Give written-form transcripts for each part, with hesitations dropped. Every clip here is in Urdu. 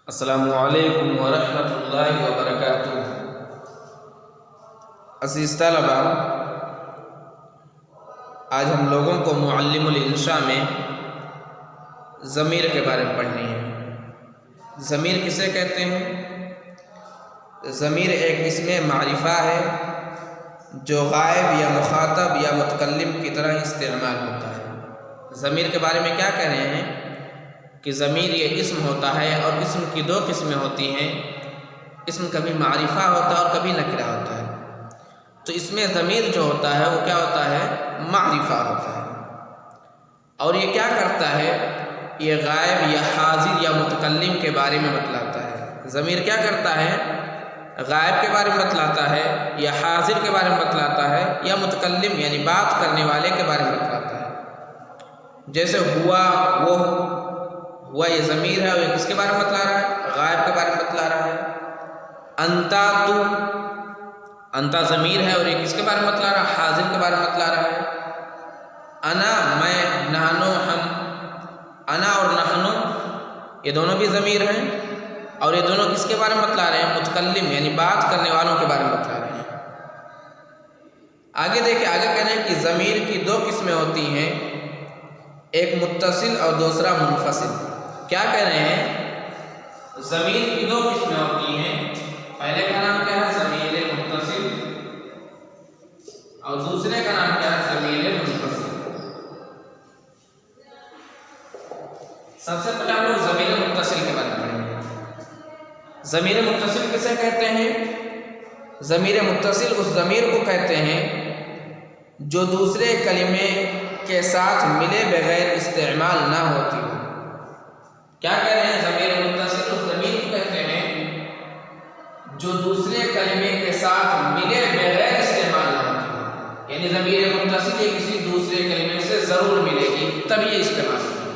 السلام علیکم ورحمۃ اللہ وبرکاتہ۔ عزیز طلباء، آج ہم لوگوں کو معلم الانشاء میں ضمیر کے بارے میں پڑھنی ہے۔ ضمیر کسے کہتے ہیں؟ ضمیر ایک اسم معرفہ ہے جو غائب یا مخاطب یا متکلم کی طرح استعمال ہوتا ہے۔ ضمیر کے بارے میں کیا کہہ رہے ہیں کہ ضمیر یہ اسم ہوتا ہے، اور اسم کی دو قسمیں ہوتی ہیں۔ اسم کبھی معرفہ ہوتا ہے اور کبھی نکرہ ہوتا ہے۔ تو اس میں ضمیر جو ہوتا ہے وہ کیا ہوتا ہے؟ معرفہ ہوتا ہے۔ اور یہ کیا کرتا ہے؟ یہ غائب یا حاضر یا متکلم کے بارے میں بتلاتا ہے۔ ضمیر کیا کرتا ہے؟ غائب کے بارے میں بتلاتا ہے، یا حاضر کے بارے میں بتلاتا ہے، یا متکلم یعنی بات کرنے والے کے بارے میں بتلاتا ہے۔ جیسے ہوا، وہ ہوا یہ ضمیر ہے، اور یہ کس کے بارے میں بتلا رہا ہے؟ غائب کے بارے میں بتلا رہا ہے۔ انتا، تو، انتا ضمیر ہے اور یہ کس کے بارے میں بتلا رہا ہے؟ حاضر کے بارے میں بتلا رہا ہے۔ انا، میں، نحنو، ہم، انا اور نحنو یہ دونوں بھی ضمیر ہیں، اور یہ دونوں کس کے بارے میں بتلا رہے ہیں؟ متکلم یعنی بات کرنے والوں کے بارے میں بتلا رہے ہیں۔ آگے دیکھیں، آگے کہہ رہے ہیں کہ ضمیر کی دو قسمیں ہوتی ہیں، ایک متصل اور دوسرا منفصل۔ کیا کہہ رہے ہیں؟ ضمیر کی دو قسمیں ہوتی ہیں، پہلے کا نام کیا ہے؟ ضمیر متصل، اور دوسرے کا نام کیا ہے؟ ضمیر منفصل۔ سب سے پہلے ہم لوگ ضمیر متصل کے بارے میں پڑھیں گے۔ ضمیر متصل کسے کہتے ہیں؟ ضمیر متصل اس ضمیر کو کہتے ہیں جو دوسرے کلمے کے ساتھ ملے بغیر استعمال نہ ہوتی ہو۔ کیا کہہ رہے ہیں؟ ضمیر متصل اس ضمیر کو کہتے ہیں جو دوسرے کلمے کے ساتھ ملے بغیر استعمال نہ ہوتی ہو، یعنی ضمیر متصل یہ کسی دوسرے کلمے سے ضرور ملے گی تب یہ استعمال ہوگی۔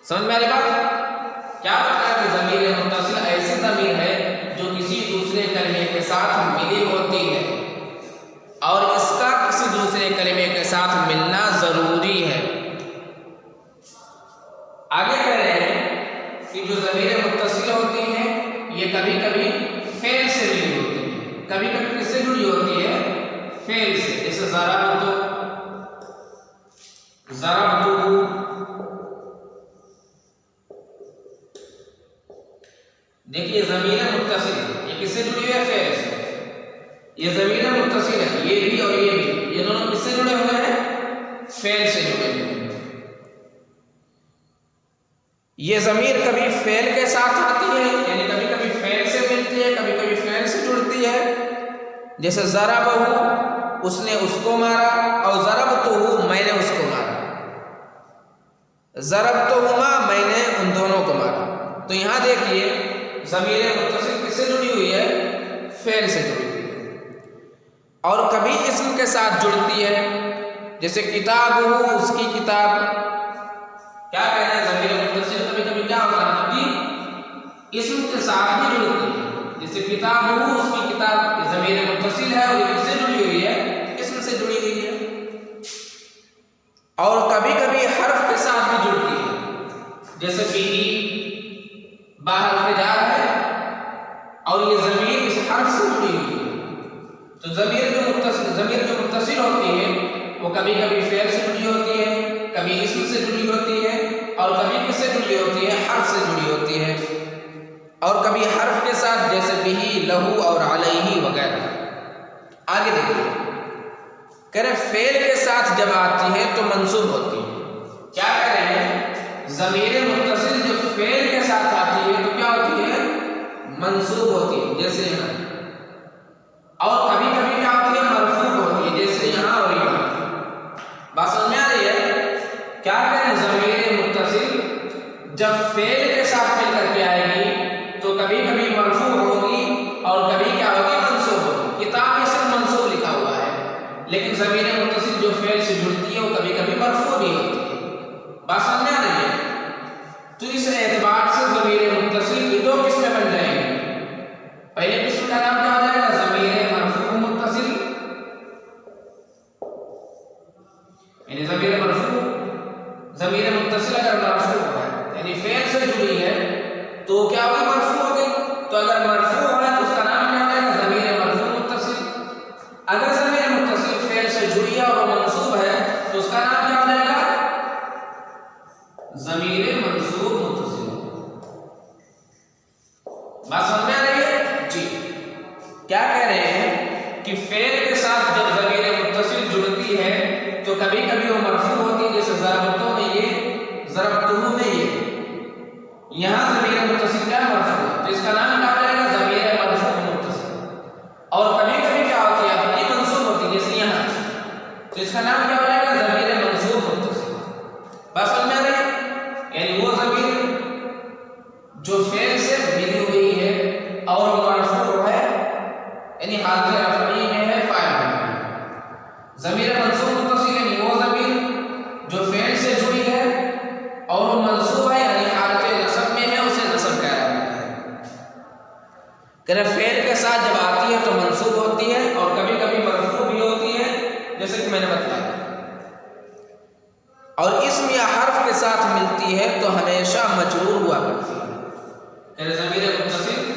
سمجھ میں آ رہی بات؟ کیا پتا ہے کہ ضمیر متصل ایسی ضمیر ہے جو کسی دوسرے کلمے کے ساتھ ملی ہوتی ہے، اور اس کا کسی دوسرے کلمے کے ساتھ ملنا ضروری ہے۔ آگے کہہ رہے ہیں کہ جو ضمیر متصل ہوتی ہیں یہ کبھی کبھی فعل سے جڑی ہوتی ہے، کبھی کبھی کس سے جڑی ہوتی ہے؟ فعل سے۔ جیسے ضربت، دیکھیے ضمیر متصل یہ کس سے جڑی ہوئی ہے؟ فعل سے۔ یہ ضمیر متصل ہے، یہ بھی اور یہ بھی، یہ دونوں کس سے جڑے ہوئے ہیں؟ فعل سے جڑے ہوئے ہیں۔ یہ ضمیر کبھی فعل کے ساتھ آتی ہے، یعنی کبھی کبھی فعل سے ملتی ہے، کبھی کبھی فعل سے جڑتی ہے۔ جیسے ضربہ، اس نے اس کو مارا، اور ضربتہ، میں نے اس کو مارا۔ ضربتہما، میں نے ان دونوں کو مارا۔ تو یہاں دیکھیے ضمیر متصل کس سے جڑی ہوئی ہے؟ فعل سے جڑی ہوئی ہے، اور کبھی اسم کے ساتھ جڑتی ہے، جیسے کتابہ، اس کی کتاب۔ کیا کہہ رہے ہیں؟ ضمیر متصل کبھی کبھی کیا ہوتا ہے؟ کبھی اسم کے ساتھ بھی جڑتی ہے، جیسے کتابہ، اس کی کتاب، یہ ضمیر متصل ہے اور یہ کس سے جڑی ہوئی ہے؟ اسم سے جڑی ہوئی ہے۔ اور کبھی کبھی حرف کے ساتھ بھی جڑتی ہے، جیسے بھی، باہر سے جا رہا ہے، اور یہ ضمیر اس حرف سے جڑی ہوئی ہے۔ تو ضمیر جو متصل ہوتی ہے وہ کبھی کبھی فعل سے جڑی ہوتی ہے، کبھی اسم سے جڑی ہوتی ہے، اور کبھی کس سے جڑی ہوتی ہے؟ حرف سے جڑی ہوتی ہے، اور کبھی حرف کے ساتھ، جیسے بھی، لہو اور علیہ وغیرہ۔ آگے دیکھیے، کہہ رہے فعل کے ساتھ جب آتی ہے تو منصوب ہوتی ہے۔ کیا کہہ رہے ہیں؟ ضمیر متصل جب فعل کے ساتھ آتی ہے تو کیا ہوتی ہے؟ منصوب ہوتی ہے، جیسے یہاں۔ اور کبھی کبھی کیا ہوتی ہے؟ مرفوع ہوتی ہے، جیسے یہاں اور یہاں۔ بات سمجھ میں آ رہی ہے؟ کیا کہیں؟ ضمیر متصل جب فعل کے ساتھ مل کر کے آئے گی تو کبھی کبھی مرفوع ہوگی اور کبھی کیا ہوگی؟ منصوب ہوگی۔ کتاب میں صرف منصوب لکھا ہوا ہے، لیکن ضمیر متصل جو فعل سے جڑتی ہے وہ کبھی کبھی مرفوع بھی ہوتی ہے۔ بات سمجھ میں آ رہی ہے؟ تو اس اعتبار سے ضمیر متصل کی دو قسمیں بن جائیں گی۔ پہلے قسم کا نام کیا ہو جائے گا؟ ضمیر مرفوع متصل، یعنی ضمیر مرفوع، ضمیر متصل اگر مرفوع ہے یعنی فعل سے جڑی ہے تو کیا ہوگی؟ مرفوع ہو گئی. تو اگر مرفوع ہے تو اس کا نام کیا ہو جائے گا؟ ضمیر مرفوع متصل. اگر ضمیر متصل فعل سے جڑی ہے اور منصوب ہے تو اس کا نام کیا ہو جائے گا؟ ضمیر منصوب متصل. بات سمجھ میں آ رہی ہے؟ جی. کیا کہہ رہے ہیں کہ فعل کے ساتھ جب ضمیر متصل جڑتی ہے تو کبھی کبھی وہ مرفوع ہوتی ہے، جیسے ضربتوں میں یہ، ضربتہو میں یہ. یہاں ضمیر متصل کیا مرفوع ہے تو اس کا نام کیا ہو جائے گا؟ ضمیر مرفوع متصل. اور کبھی کبھی کیا ہوتی ہے؟ اپنی منصوب ہوتی ہے، جیسے یہاں، تو اس کا نام کیا ہو جائے گا؟ ضمیر منصوب متصل. بات سمجھ میں آ رہی ہے؟ یعنی وہ ضمیر جو فعل سے ملی ہوئی ہے اور مرفوع ہے، یعنی حالت رفعی میں ہے، فاعل ہے. ضمیر منصوب متصل یعنی وہ ضمیر جو فعل سے جڑی ہے اور منصوب ہے، یعنی حالت نصب میں ہے، اسے نصب کہا جاتا ہے. کہ فعل کے ساتھ جب آتی ہے تو منصوب ہوتی ہے اور کبھی کبھی مرفوع بھی ہوتی ہے، جیسے کہ میں نے بتایا. اور اسم یا حرف کے ساتھ ملتی ہے تو ہمیشہ مجرور ہوا کرتی ہے. کہ ضمیر متصل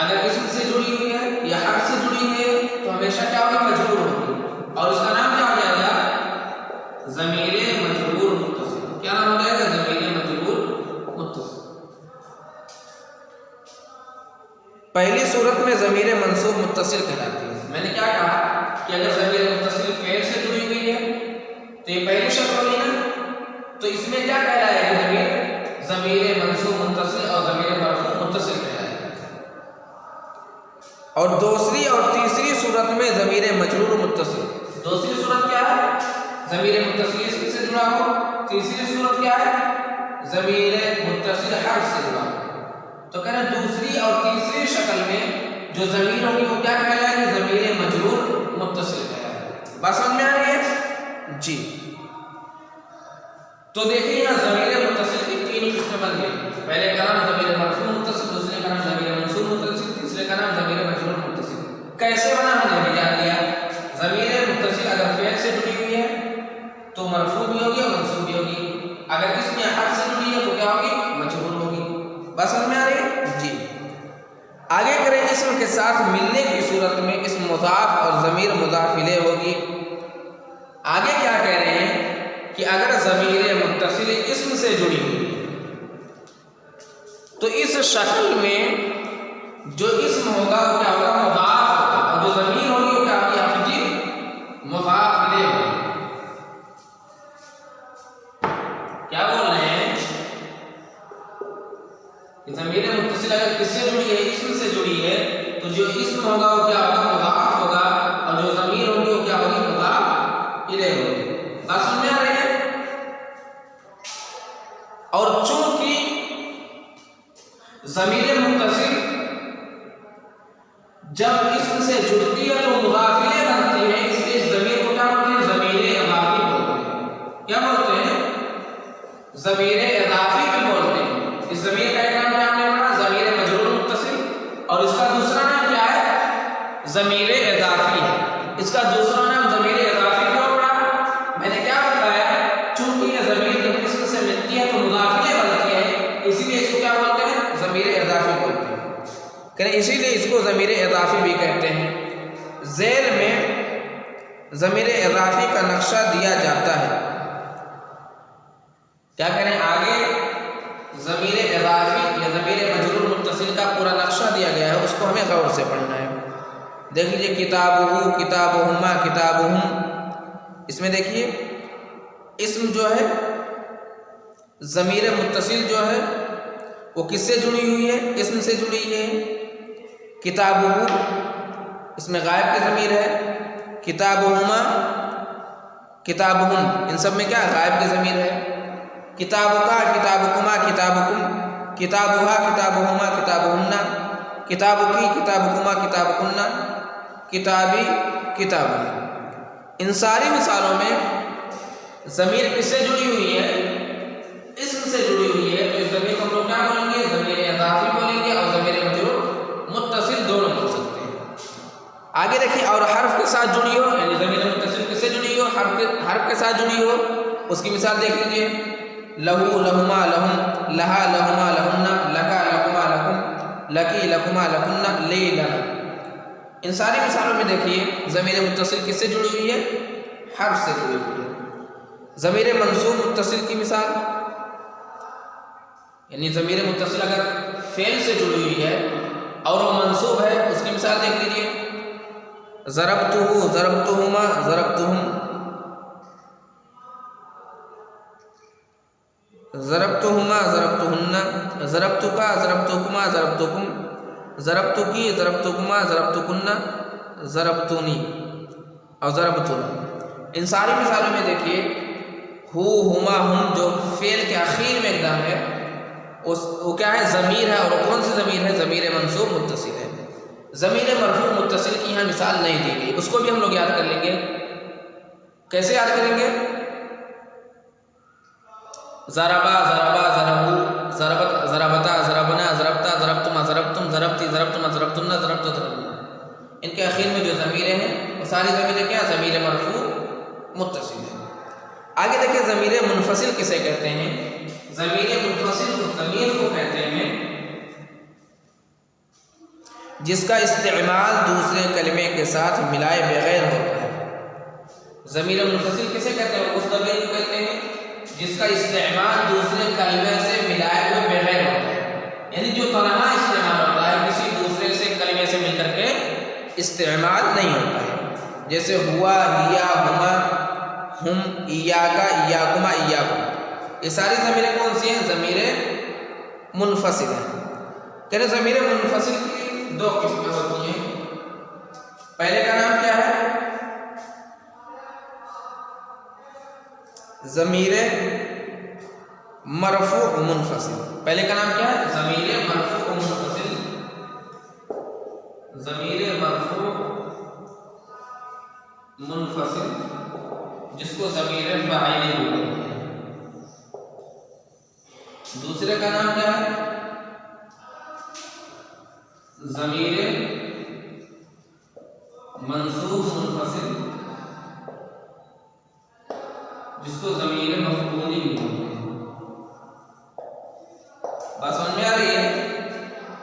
اگر اسم سے جڑی ہوئی ہے یا حرف سے جڑی ہے تو ہمیشہ کیا ہوگی؟ مجرور ہوگی. اور اس کا نام کیا ہو جائے گا؟ ضمیر مجرور متصل. کیا نام ہو جائے گا؟ ضمیر مجرور متصل. پہلی صورت میں ضمیر منصوب متصل کہلاتی ہے. میں نے کیا کہا کہ اگر ضمیر متصل فعل سے جڑی ہوئی ہے تو یہ پہلی شرط ہوگی نا، تو اس میں کیا کہلائے گا؟ ضمیر منصوب متصل اور ضمیر مرفوع متصل کہلائے گا. اور دوسری اور تیسری صورت میں ضمیر مجرور متصل. دوسری صورت کیا ہے؟ ضمیر متصل اسم سے جڑا ہو. تیسری صورت کیا ہے؟ ضمیر متصل حرف سے جڑا ہو. تو کہنا دوسری اور تیسری شکل میں جو ضمیر ہوگی وہ کیا کہلائے گی؟ ضمیر مجرور متصل کہلائے گی. بات سمجھ میں آ رہی ہے؟ جی. تو دیکھیں یہاں ضمیر متصل کی تین قسمیں بن گئی. پہلے کا نام ضمیر مرفوع متصل، دوسرے کا نام ضمیر منصوب متصل، تیسرے کا نام ضمیر مجرور متصل. کیسے بنا ہم نے بھی جان لیا. ضمیر متصل اگر فعل سے جڑی ہوئی ہے تو مرفوع بھی ہوگی اور منصوب بھی ہوگی. اگر اسم یا حرف سے جڑی ہے تو کیا ہوگی؟ مجرور ہوگی. بات سمجھ میں آ رہی ہے؟ جی. آگے کریں اسم کے ساتھ ملنے کی صورت میں اسم مضاف اور ضمیر مضاف الیہ ہوگی. آگے کیا کہہ رہے ہیں کہ اگر ضمیر متصل اسم سے جڑی ہوئی تو اس شکل میں جو اسم ہوگا وہ کیا ہوگا؟ مضاف ہوگا. اور جو ضمیر ہوگی وہ کیا ہوگی؟ آپ جی مضاف الیہ ہوگی. کیا بول رہے ہیں کہ ضمیر متصل اگر کس سے جڑی ہے؟ اسم سے جڑی ہے تو جو اسم ہوگا وہ کیا ہوگا؟ مضاف ہوگا. اور جو ضمیر ہوگی وہ کیا ہوگی؟ مضاف الیہ ہوگی. بات سمجھ میں آ رہی ہے؟ اور چونکہ ضمیر متصل جب اسم سے جڑتی ہے تو مضاف الیہ بنتی ہے، اس لیے اس ضمیر کو کیا بولتے ہیں؟ ضمیر اضافی بولتے ہیں. کیا بولتے ہیں؟ ضمیر اضافی بھی بولتے ہیں. اس ضمیر کا ایک نام کیا ہم نے پڑھا؟ ضمیر مجرور متصل. اور اس کا دوسرا نام کیا ہے؟ ضمیر اضافی ہے. اس کا دوسرا نام ضمیر اضافی کیوں پڑھا؟ میں نے کیا بتایا؟ چونکہ یہ ضمیر جب اسم سے ملتی ہے تو مضاف الیہ بنتی ہے، اسی لیے اس کو کیا بولتے ہیں؟ ضمیر اضافی بولتے ہیں. اسی لیے اس کو ضمیر اضافی بھی کہتے ہیں. ذیل میں ضمیر اضافی کا نقشہ دیا جاتا ہے. کیا کریں؟ آگے ضمیر اضافی یا ضمیر مجرور متصل کا پورا نقشہ دیا گیا ہے، اس کو ہمیں غور سے پڑھنا ہے. دیکھ لیجیے کتابہ، کتابہما، کتابہم. اس میں دیکھیے اسم جو ہے ضمیر متصل جو ہے وہ کس سے جڑی ہوئی ہے؟ اسم سے جڑی ہے. کتابہ اس میں غائب کی ضمیر ہے. کتابہما، کتابہم، ان سب میں کیا غائب کی ضمیر ہے. کتابکا، کتابکما، کتابکم، کتابہا، کتابہما، کتابہن، کتابکی، کتابکما، کتابکن، کتابی، کتابنا. ان ساری مثالوں میں ضمیر کس سے جڑی ہوئی ہے؟ اسم سے جڑی ہوئی ہے. تو اس ضمیر کو ہم لوگ کیا بولیں گے؟ ضمیر اضافی بولیں گے اور ضمیر مجرور متصل دونوں بول سکتے ہیں. آگے دیکھیے اور حرف کے ساتھ جڑی ہو، یعنی ضمیر متصل کس سے جڑی ہو؟ حرف کے ساتھ جڑی ہو. اس کی مثال دیکھ لیجیے. لہو، لہما، لہم، لہا، لہما، لہن، لکا، لکما، لکی، لکما، لکنہ، لی، لنا۔ ان ساری مثالوں میں دیکھیے ضمیر متصل کس سے جڑی ہوئی ہے؟ حرف سے جڑی ہوئی ہے۔ ضمیر منصوب متصل کی مثال، یعنی ضمیر متصل اگر فعل سے جڑی ہوئی ہے اور وہ منصوب ہے، اس کی مثال دیکھ لیجیے، ضربتہ، ضربتہما، ضربتہم، ضربتہما، ضربتہن، ضربتکا، ضربتکما، ضربتکم، ضربتکی، ضربتکما، ضربتکن، ضربتونی اور ضربتنا۔ ان ساری مثالوں میں دیکھیے ہو، ہما، ہم جو فعل کے اخیر میں ایک دم ہے، وہ کیا ہے؟ ضمیر ہے۔ اور کون سی ضمیر ہے؟ ضمیر منصوب متصل ہے۔ ضمیر مرفوع متصل کی یہاں مثال نہیں دی گئی، اس کو بھی ہم لوگ یاد کر لیں گے۔ کیسے یاد کریں گے؟ ضربا، ضربا، ضربو، ضربت، ضربتا، ضربنا، ضربتا، ضربتما، ضربتم، ضربتی، ضربتما، ضربتن، ضربت، ضربنا۔ ان کے اخیر میں جو ضمیریں ہیں وہ ساری ضمیریں کیا؟ ضمیر مرفوع متصل ہے۔ آگے دیکھیں ضمیر منفصل کسے کہتے ہیں؟ ضمیر منفصل اس ضمیر کو کہتے ہیں جس کا استعمال دوسرے کلمے کے ساتھ ملائے بغیر ہوتا ہے۔ ضمیر منفصل کسے کہتے ہیں؟ اس ضمیر کو کہتے ہیں جس کا استعمال دوسرے کلمے سے ملائے ہوئے بغیر ہوتا ہے، یعنی جو تنہا استعمال ہوتا ہے، کسی دوسرے سے کلمے سے مل کر کے استعمال نہیں ہوتا ہے۔ جیسے ہوا، لیا، ہما، ہم، ایاکا، ایاکما، ایاکم۔ یہ ساری ضمیریں کون سی ہیں؟ ضمیر منفصل ہیں۔ کہتے ہیں ضمیر منفصل کی دو قسمیں ہوتی ہیں۔ پہلے کا نام کیا ہے؟ ضمیر مرفوع منفصل۔ پہلے کا نام کیا ہے؟ ضمیر مرفوع منفصل۔ ضمیر مرفوع منفصل جس کو ضمیر فاعلی بولتے ہیں۔ دوسرے کا نام کیا ہے؟ ضمیر منصوب منفصل جس کو ضمیر مفعولی بھی بولتے ہیں۔ بات سمجھ میں آ رہی ہے؟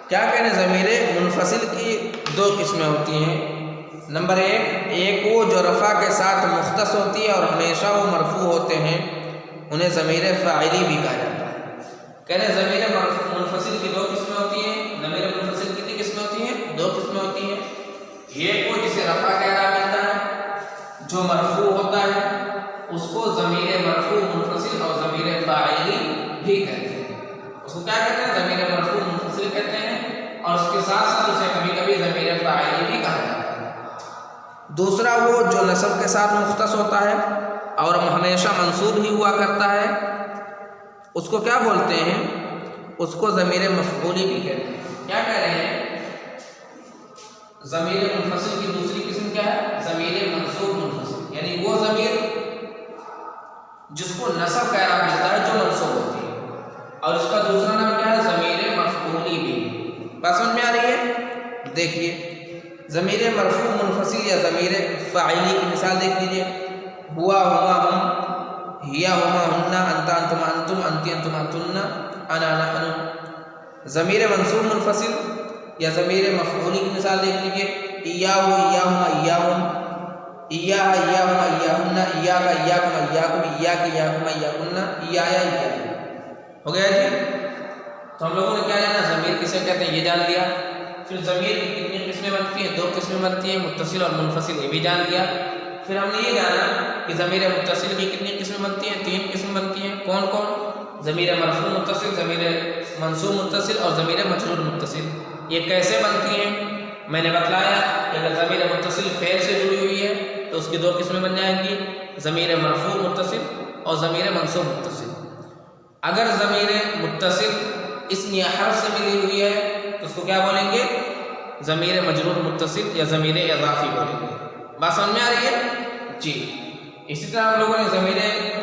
کیا کہنے؟ ضمیر منفصل کی دو قسمیں ہوتی ہیں۔ نمبر ایک وہ جو رفع کے ساتھ مختص ہوتی ہے اور ہمیشہ وہ مرفوع ہوتے ہیں، انہیں ضمیر فاعلی بھی کہا جاتا ہے۔ کہنے ضمیر منفصل کی دو قسمیں ہوتی ہیں۔ ضمیر منفصل کتنی قسمیں ہوتی ہیں؟ دو قسمیں ہوتی ہیں۔ ایک وہ جسے رفع کا اعراب ملتا ہے، جو مرفوع ہوتا ہے، اس کو ضمیر مرفوع منفصل اور ضمیر فاعلی بھی کہتے ہیں۔ اس کو کیا کہتے ہیں؟ ضمیر مرفوع منفصل کہتے ہیں، اور اس کے ساتھ ساتھ اسے کبھی کبھی ضمیر فاعلی بھی کہا جاتا ہے۔ دوسرا وہ جو نصب کے ساتھ مختص ہوتا ہے اور ہمیشہ منصوب ہی ہوا کرتا ہے، اس کو کیا بولتے ہیں؟ اس کو ضمیر مفعولی بھی کہتے ہیں۔ کیا کہہ رہے ہیں؟ ضمیر منفصل کی دوسری قسم کیا ہے؟ ضمیر منصوب منفصل، یعنی وہ ضمیر جس کو نصب کا اعراب ملتا ہے، جو منصوب ہوتی ہے، اور اس کا دوسرا نام کیا ہے؟ ضمیر مفعولی بھی۔ بات سمجھ میں آ رہی ہے؟ دیکھیے ضمیر مرفوع منفصل یا ضمیر فاعلی کی مثال دیکھ لیجیے۔ ہوا، ہما، ہم، ہیا، ہما، ہننا، انتا، انتما، انتم، انتی، انتم، انتن، انا، نحن۔ ضمیر منصوب منفصل یا ضمیر مفعولی کی مثال دیکھ لیجیے۔ ایاہو، ایاہما، ایاہم، ایاہا، ایاہما، ایاہن، ایاکا، ایاکما، ایاکم، ایاکی، ایاکما، ایاکن، ایایا، ایایا۔ ہو گیا جی؟ تو ہم لوگوں نے کیا جانا؟ ضمیر کسے کہتے ہیں یہ جان لیا۔ پھر ضمیر کی کتنی قسمیں بنتی ہیں؟ دو قسمیں بنتی ہیں، متصل اور منفصل، یہ بھی جان لیا۔ پھر ہم نے یہ جانا کہ ضمیر متصل کی کتنی قسمیں بنتی ہیں؟ تین قسمیں بنتی ہیں۔ کون کون؟ ضمیر مرفوع متصل، ضمیر منصوب متصل اور ضمیر مجرور متصل۔ یہ کیسے بنتی ہیں؟ میں نے بتلایا کہ اگر ضمیر متصل فعل سے جڑی ہوئی ہے تو اس کی دو قسمیں بن جائیں گی، ضمیر مرفوع متصل اور ضمیر منصوب متصل۔ اگر ضمیر متصل اسم یا حرف سے ملی ہوئی ہے تو اس کو کیا بولیں گے؟ ضمیر مجرور متصل یا ضمیر اضافی بولیں گے۔ بات سمجھ میں آ رہی ہے؟ جی۔ اسی طرح ہم لوگوں نے ضمیر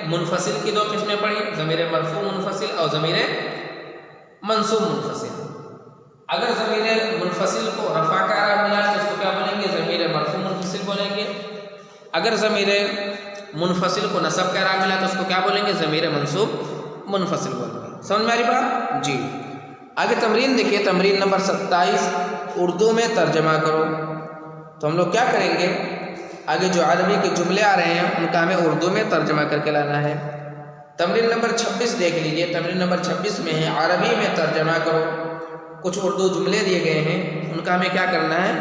منفصل کی دو قسمیں پڑھی، ضمیر مرفوع منفصل اور ضمیر منصوب منفصل۔ اگر ضمیر منفصل کو رفع کا اعراب ملا تو اس کو کیا بولیں گے؟ ضمیر مرفوع منفصل بولیں گے۔ اگر ضمیر منفصل کو نصب کا اعراب ملا تو اس کو کیا بولیں گے؟ ضمیر منصوب منفصل بولیں گے۔ سمجھ میں آ رہی بات؟ جی۔ آگے تمرین دیکھیے، تمرین نمبر 27 اردو میں ترجمہ کرو۔ تو ہم لوگ کیا کریں گے، آگے جو عربی کے جملے آ رہے ہیں ان کا ہمیں اردو میں ترجمہ کر کے لانا ہے۔ تمرین نمبر 26 دیکھ لیجئے، تمرین نمبر 26 میں ہے عربی میں ترجمہ کرو۔ کچھ اردو جملے دیے گئے ہیں، ان کا ہمیں کیا کرنا ہے،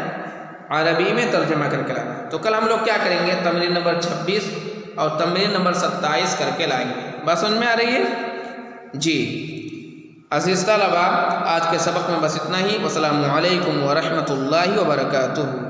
عربی میں ترجمہ کر کے لانا ہے۔ تو کل ہم لوگ کیا کریں گے، تمرین نمبر 26 اور تمرین نمبر 27 کر کے لائیں گے۔ بات سمجھ میں آ رہی ہے؟ جی عزیز طلباء، آج کے سبق میں بس اتنا ہی۔ السلام علیکم ورحمۃ اللہ وبرکاتہ۔